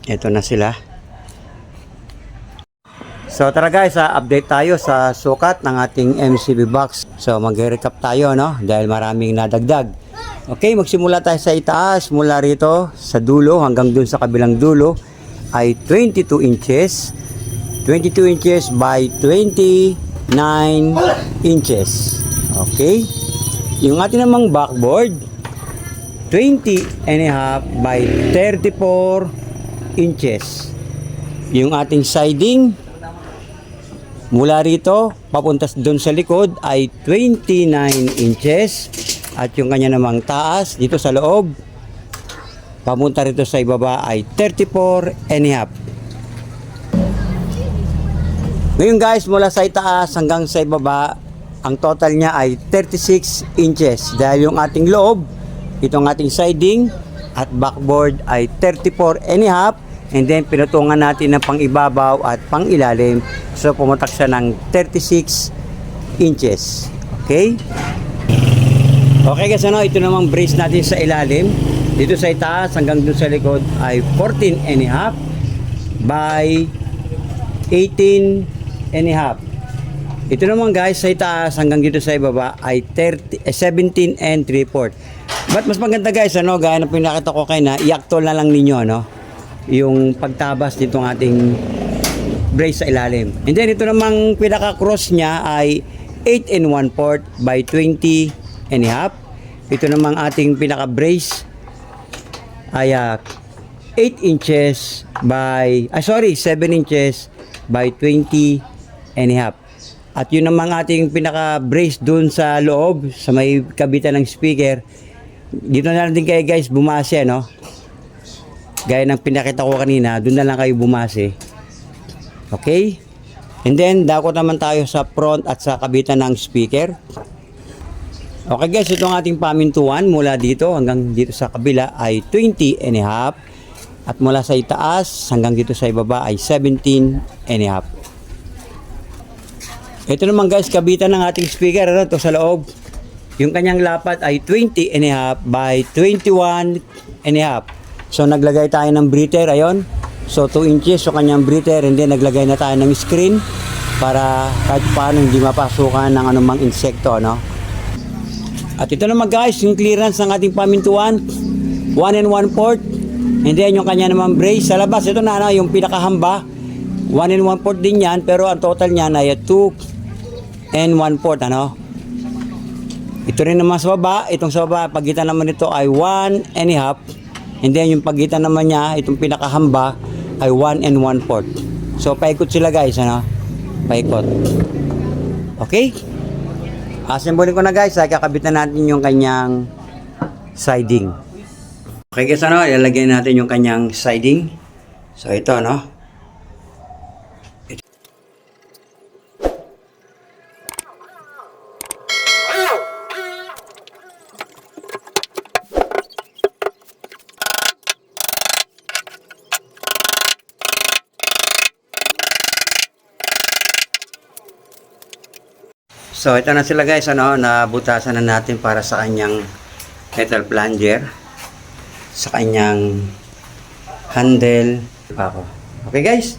Ito na sila. So tara guys, update tayo sa sukat ng ating MCB box. So mag-recap tayo, no? Dahil maraming nadagdag. Okay, magsimula tayo sa itaas. Mula rito sa dulo hanggang dun sa kabilang dulo ay 22 inches. 22 inches by 29 inches. Okay. Yung ating namang backboard, 20 and a half by 34 inches. Yung ating siding, mula rito, papunta doon sa likod ay 29 inches. At yung kanya namang taas, dito sa loob, papunta rito sa ibaba ay 34 and a half. Ngayon guys, mula sa itaas hanggang sa ibaba, ang total niya ay 36 inches. Dahil yung ating loob, itong ating siding at backboard ay 34 and a half. And then pinutungan natin ng pang-ibabaw at pang-ilalim. So pumutak siya ng 36 inches. Okay? Okay guys, ano, ito namang brace natin sa ilalim. Dito sa itaas hanggang dun sa likod ay 14 and a half by 18 and a half. Ito naman guys, sa itaas hanggang dito sa ibaba ay 17 and 3/4. But mas maganda guys, ano, gaya na pinakita ko kayo na i-actual na lang ninyo, no? Yung pagtabas nitong ating brace sa ilalim. And then ito namang pinaka-cross niya ay 8 and 1/4 by 20 and a half. Ito namang ating pinaka-brace ay 8 inches by 7 inches by 20 and a half. At yun namang ating pinaka-brace dun sa loob, sa may kabitan ng speaker. Dito na lang din kayo guys bumase, no? Gaya ng pinakita ko kanina, doon na lang kayo bumase. Okay? And then, dakot naman tayo sa front at sa kabitan ng speaker. Okay guys, ito ang ating pamintuan. Mula dito hanggang dito sa kabila ay 20 and a half. At mula sa itaas hanggang dito sa ibaba ay 17 and a half. Ito naman guys, kabitan ng ating speaker. Ano, ito sa loob. Yung kanyang lapat ay 20 and a half by 21 and a half. So naglagay tayo ng breather, ayon. So 2 inches so kanyang breather, and then naglagay na tayo ng screen para kahit paano hindi mapasukan ng anumang insekto, no? At ito naman guys, yung clearance ng ating pamintuan, 1 and 1/4. And then yung kanya naman brace sa labas, ito na, no, yung pinakahamba, 1 and 1/4 din yan, pero ang total niya ay 2 and 1/4, ano? Ito rin naman sa baba, itong sa baba, pagitan naman nito ay 1 and a half. And then yung pagitan naman niya, itong pinakahamba ay 1 and 1/4. So paikot sila guys, ano? Paikot. Okay? Assemble ko na guys, kakabitan natin yung kanyang siding. Okay guys, ano? Ilalagay natin yung kanyang siding. So ito, no? So ito na sila guys, ano, nabutasan na natin para sa kanyang metal plunger, sa kanyang handle pa ako. Okay guys?